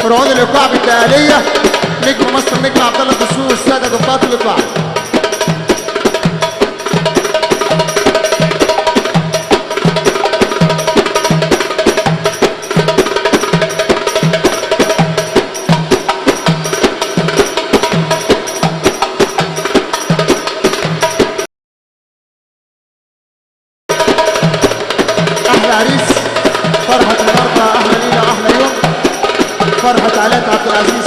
فرعون الايقاع بالتقاليه، نجم مصر نجم عبد الله الدسوقي والساده ضباط الايقاع. احلى عريس، فرحه النهارده، احلى ليله، احلى يوم، فرحه علاء عبد العزيز.